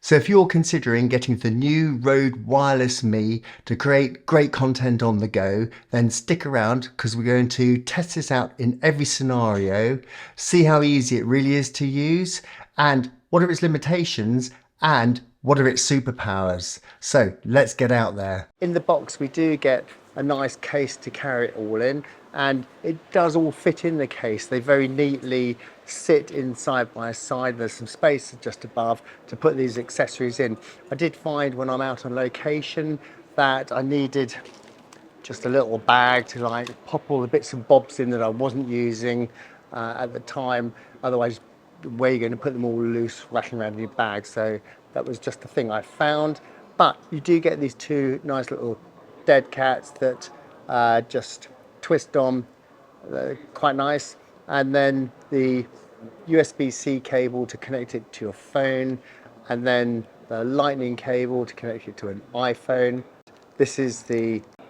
So if you're considering getting the new Rode Wireless Me to create great content on the go, then stick around because we're going to test this out in every scenario, see how easy it really is to use, and what are its limitations, and what are its superpowers. So let's get out there. In the box we do get a nice case to carry it all in, and it does all fit in the case. They very neatly sit in side by side. There's some space just above to put these accessories in. I did find when I'm out on location that I needed just a little bag to like pop all the bits and bobs in that I wasn't using at the time. Otherwise, where you're going to put them all loose, rushing around in your bag. So that was just the thing I found. But you do get these two nice little dead cats that just twist on, quite nice. And then the USB-C cable to connect it to your phone, and then the lightning cable to connect it to an iPhone. This is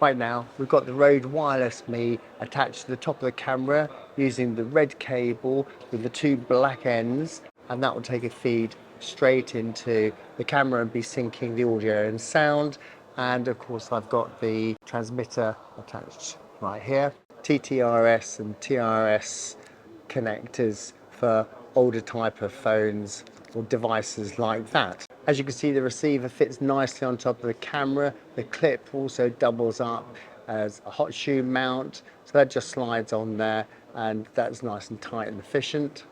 right now we've got the Rode Wireless Me attached to the top of the camera using the red cable with the two black ends, and that will take a feed straight into the camera and be syncing the audio and sound. And of course I've got the transmitter attached right here. TTRS and TRS connectors for older type of phones or devices like that. As you can see, the receiver fits nicely on top of the camera. The clip also doubles up as a hot shoe mount, so that just slides on there, and that's nice and tight and efficient.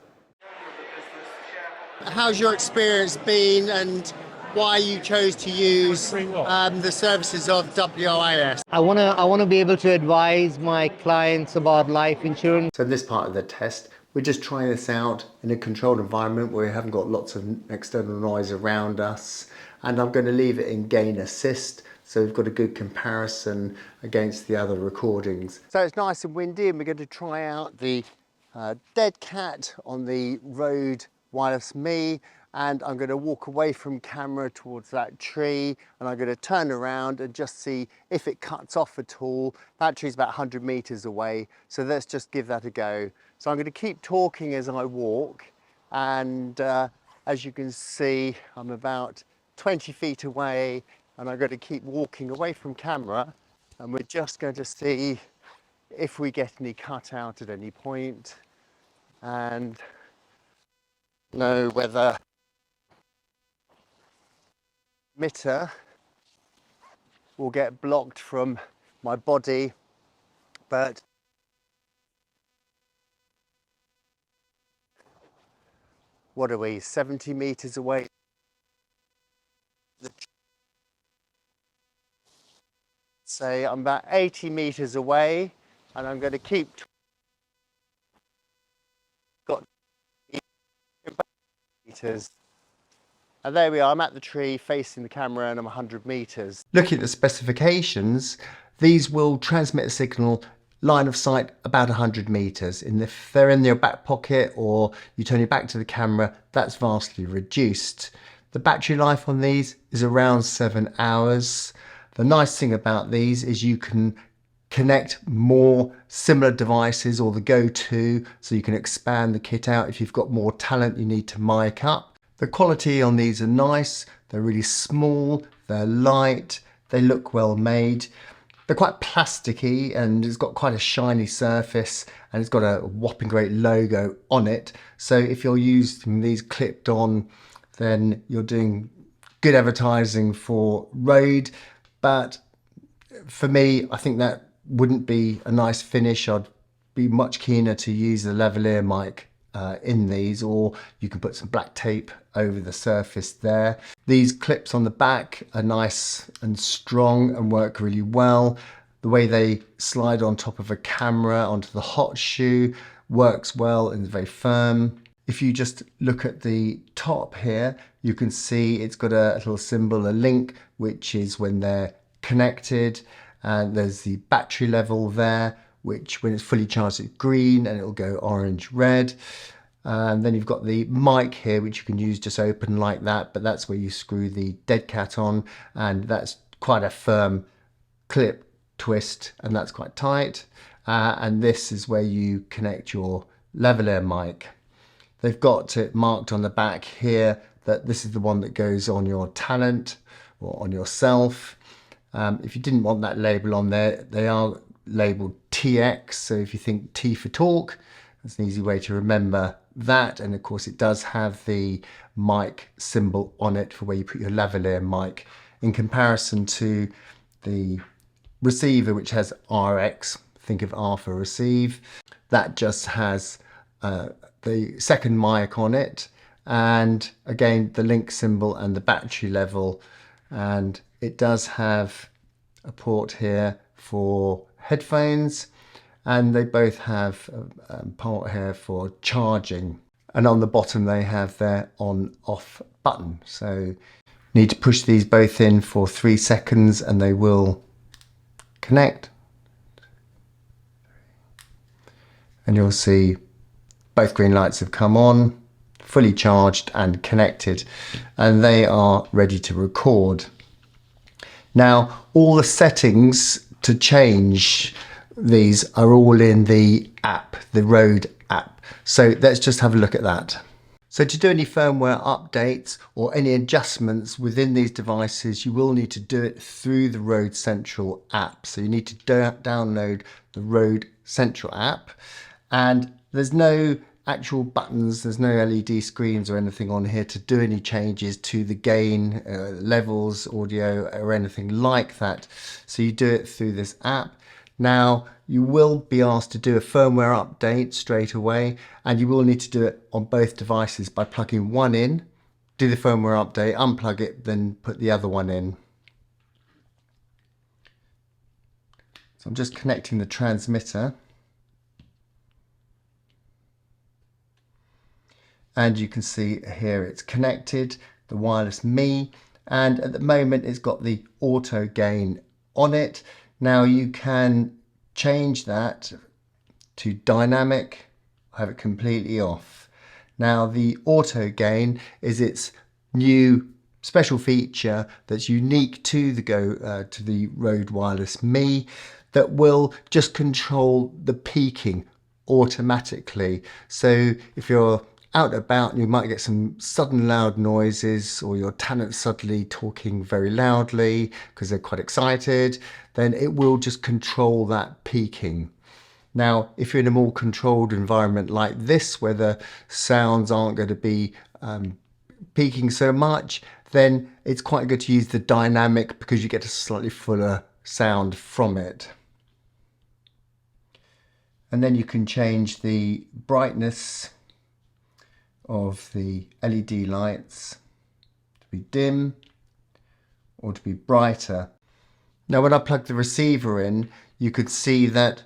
How's your experience been, and why you chose to use the services of WIS? I wanna be able to advise my clients about life insurance. So in this part of the test, we're just trying this out in a controlled environment where we haven't got lots of external noise around us. And I'm going to leave it in GainAssist, so we've got a good comparison against the other recordings. So it's nice and windy, and we're going to try out the dead cat on the Rode Wireless Me. And I'm going to walk away from camera towards that tree, and I'm going to turn around and just see if it cuts off at all. That tree's about 100 meters away, so let's just give that a go. So I'm going to keep talking as I walk, and as you can see, I'm about 20 feet away, and I'm going to keep walking away from camera, and we're just going to see if we get any cut out at any point, and know whether emitter will get blocked from my body, but what are we, 70 meters away? Say I'm about 80 meters away, and I'm going to keep got meters. And there we are, I'm at the tree facing the camera, and I'm 100 meters. Looking at the specifications, these will transmit a signal line of sight about 100 meters. And if they're in your back pocket or you turn your back to the camera, that's vastly reduced. The battery life on these is around 7 hours. The nice thing about these is you can connect more similar devices, or the go-to, so you can expand the kit out if you've got more talent you need to mic up. The quality on these are nice, they're really small, they're light, they look well made. They're quite plasticky, and it's got quite a shiny surface, and it's got a whopping great logo on it. So if you're using these clipped on, then you're doing good advertising for Rode. But for me, I think that wouldn't be a nice finish. I'd be much keener to use the lavalier mic in these, or you can put some black tape over the surface there. These clips on the back are nice and strong and work really well. The way they slide on top of a camera onto the hot shoe works well and is very firm. If you just look at the top here, you can see it's got a little symbol, a link, which is when they're connected, and there's the battery level there, which when it's fully charged it's green, and it'll go orange red. And then you've got the mic here, which you can use just open like that, but that's where you screw the dead cat on, and that's quite a firm clip twist, and that's quite tight. And this is where you connect your lavalier mic. They've got it marked on the back here that this is the one that goes on your talent or on yourself. If you didn't want that label on there, they are labeled TX. So if you think T for talk, that's an easy way to remember that. And of course it does have the mic symbol on it for where you put your lavalier mic, in comparison to the receiver, which has RX. Think of R for receive. That just has the second mic on it, and again the link symbol and the battery level, and it does have a port here for headphones, and they both have a port here for charging, and on the bottom they have their on off button. So you need to push these both in for 3 seconds and they will connect, and you'll see both green lights have come on, fully charged and connected, and they are ready to record. Now, all the settings to change these are all in the app, the RØDE app. So let's just have a look at that. So to do any firmware updates or any adjustments within these devices, you will need to do it through the RØDE Central app. So you need to download the RØDE Central app, and there's no actual buttons, there's no LED screens or anything on here to do any changes to the gain, levels, audio or anything like that. So you do it through this app. Now you will be asked to do a firmware update straight away, and you will need to do it on both devices by plugging one in, do the firmware update, unplug it, then put the other one in. So I'm just connecting the transmitter. And you can see here it's connected, the wireless Me, and at the moment it's got the auto gain on it. Now you can change that to dynamic, have it completely off. Now the auto gain is its new special feature that's unique to the RØDE Wireless Me, that will just control the peaking automatically. So if you're out and about and you might get some sudden loud noises, or your talent suddenly talking very loudly because they're quite excited, then it will just control that peaking. Now, if you're in a more controlled environment like this, where the sounds aren't going to be peaking so much, then it's quite good to use the dynamic because you get a slightly fuller sound from it. And then you can change the brightness of the LED lights to be dim or to be brighter. Now when I plug the receiver in, you could see that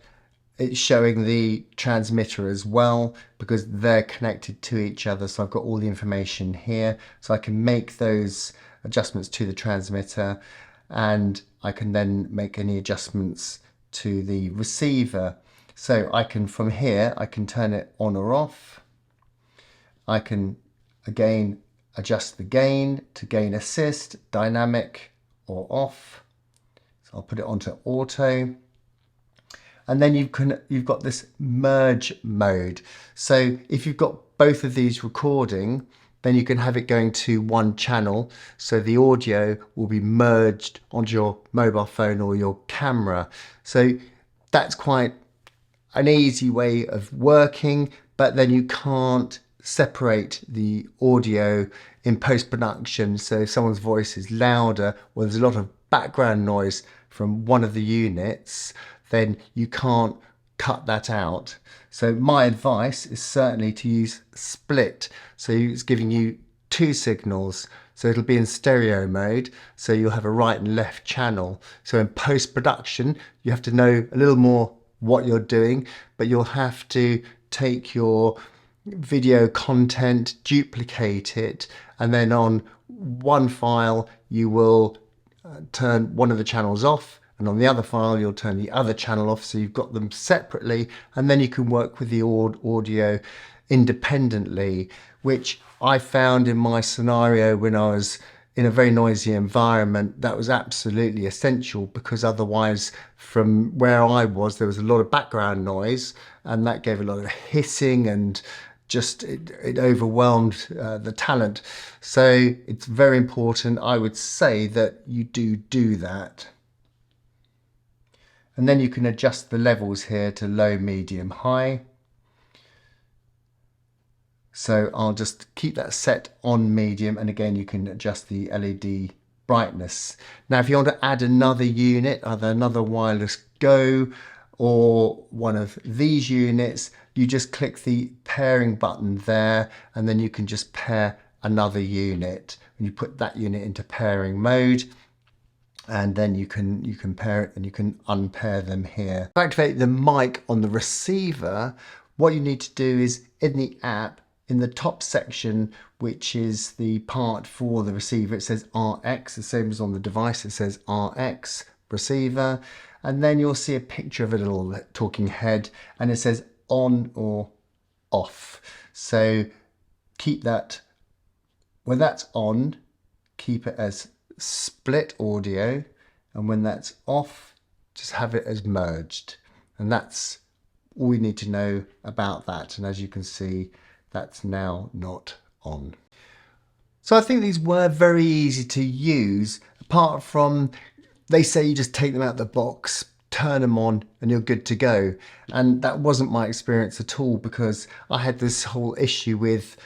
it's showing the transmitter as well, because they're connected to each other. So I've got all the information here, so I can make those adjustments to the transmitter, and I can then make any adjustments to the receiver. So I can, from here, I can turn it on or off. I can again adjust the gain to GainAssist, dynamic or off. So I'll put it onto auto. And then you've got this merge mode. So if you've got both of these recording, then you can have it going to one channel. So the audio will be merged onto your mobile phone or your camera. So that's quite an easy way of working, but then you can't separate the audio in post-production. So if someone's voice is louder, or there's a lot of background noise from one of the units, then you can't cut that out. So my advice is certainly to use split. So it's giving you two signals. So it'll be in stereo mode. So you'll have a right and left channel. So in post-production, you have to know a little more what you're doing, but you'll have to take your video content, duplicate it, and then on one file you will turn one of the channels off, and on the other file you'll turn the other channel off, so you've got them separately, and then you can work with the audio independently, which I found in my scenario when I was in a very noisy environment. That was absolutely essential, because otherwise from where I was there was a lot of background noise, and that gave a lot of hissing and it overwhelmed the talent. So it's very important, I would say, that you do that. And then you can adjust the levels here to low, medium, high. So I'll just keep that set on medium, and again you can adjust the LED brightness. Now if you want to add another unit, either another wireless Go or one of these units, you just click the pairing button there, and then you can just pair another unit. And you put that unit into pairing mode, and then you can pair it and you can unpair them here. To activate the mic on the receiver, what you need to do is in the app, in the top section, which is the part for the receiver, it says RX, the same as on the device, it says RX receiver, and then you'll see a picture of a little talking head, and it says on or off. So keep that, when that's on, keep it as split audio, and when that's off, just have it as merged. And that's all we need to know about that. And as you can see, that's now not on. So I think these were very easy to use, apart from they say you just take them out of the box, turn them on, and you're good to go. And that wasn't my experience at all, because I had this whole issue with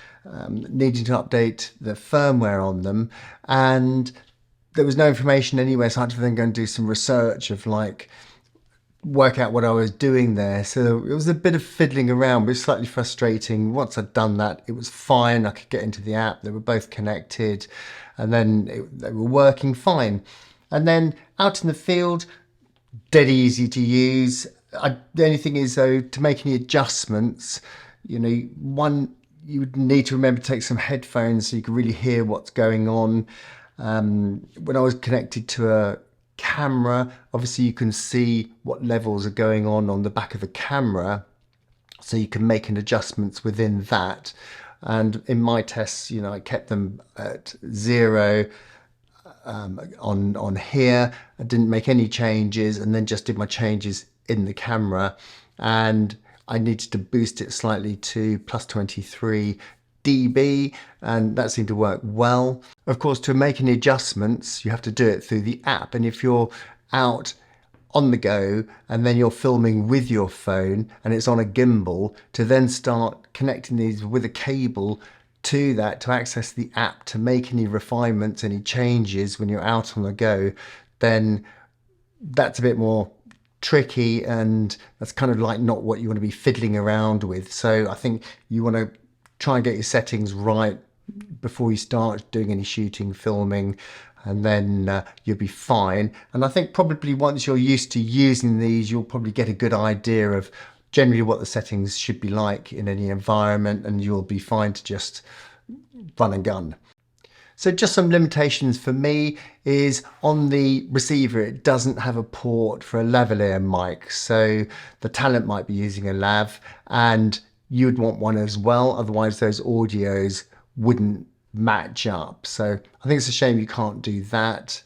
needing to update the firmware on them, and there was no information anywhere, so I had to then go and do some research of work out what I was doing there. So it was a bit of fiddling around, but it was slightly frustrating. Once I'd done that, it was fine. I could get into the app, they were both connected, and then they were working fine. And then out in the field, dead easy to use. The only thing is though, to make any adjustments, you would need to remember to take some headphones so you can really hear what's going on. When I was connected to a camera, obviously you can see what levels are going on the back of the camera, so you can make an adjustments within that. And in my tests, I kept them at 0 on here. I didn't make any changes, and then just did my changes in the camera, and I needed to boost it slightly to plus 23 dB, and that seemed to work well. Of course, to make any adjustments, you have to do it through the app. And if you're out on the go and then you're filming with your phone and it's on a gimbal, to then start connecting these with a cable to that, to access the app, to make any refinements, any changes when you're out on the go, then that's a bit more tricky, and that's kind of not what you want to be fiddling around with. So I think you want to try and get your settings right before you start doing any shooting, filming, and then you'll be fine. And I think probably once you're used to using these, you'll probably get a good idea of generally what the settings should be like in any environment, and you'll be fine to just run and gun. So just some limitations for me is on the receiver, it doesn't have a port for a lavalier mic. So the talent might be using a lav, and you would want one as well, otherwise those audios wouldn't match up. So I think it's a shame you can't do that.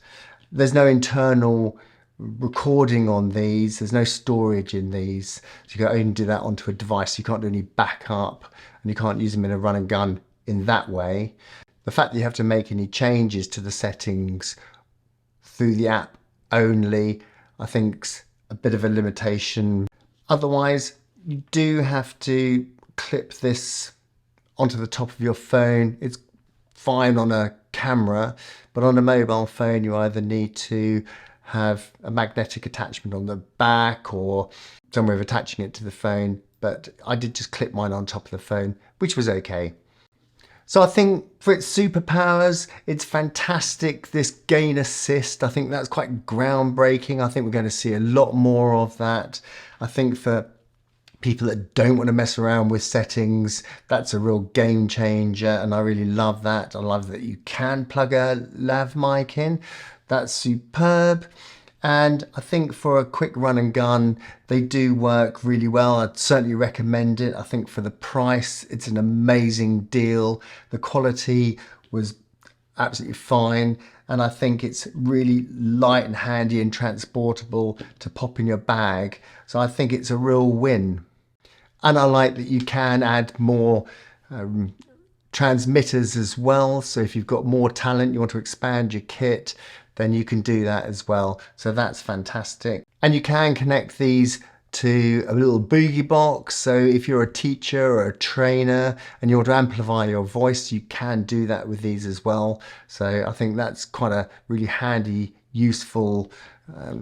There's no internal recording on these, there's no storage in these, so you can only do that onto a device. You can't do any backup, and you can't use them in a run and gun in that way. The fact that you have to make any changes to the settings through the app only, I think's a bit of a limitation. Otherwise, you do have to clip this onto the top of your phone. It's fine on a camera, but on a mobile phone you either need to have a magnetic attachment on the back or some way of attaching it to the phone, but I did just clip mine on top of the phone, which was okay. So I think for its superpowers, it's fantastic. This GainAssist, I think that's quite groundbreaking. I think we're going to see a lot more of that. I think for people that don't want to mess around with settings, that's a real game changer, and I really love that. I love that you can plug a lav mic in. That's superb. And I think for a quick run and gun, they do work really well. I'd certainly recommend it. I think for the price, it's an amazing deal. The quality was absolutely fine. And I think it's really light and handy and transportable to pop in your bag. So I think it's a real win. And I like that you can add more transmitters as well. So if you've got more talent, you want to expand your kit, then you can do that as well. So that's fantastic. And you can connect these to a little boogie box. So if you're a teacher or a trainer and you want to amplify your voice, you can do that with these as well. So I think that's quite a really handy, useful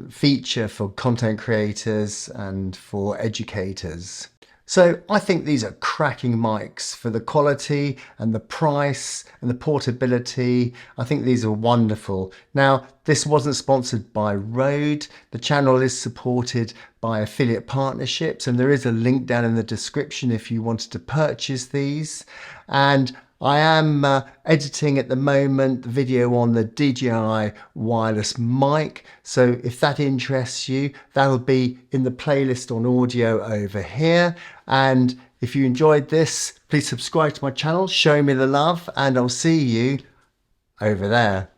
feature for content creators and for educators. So I think these are cracking mics for the quality and the price and the portability. I think these are wonderful. Now, this wasn't sponsored by RØDE. The channel is supported by affiliate partnerships, and there is a link down in the description if you wanted to purchase these. And I am editing at the moment the video on the DJI wireless mic. So if that interests you, that'll be in the playlist on audio over here. And if you enjoyed this, please subscribe to my channel, show me the love, and I'll see you over there.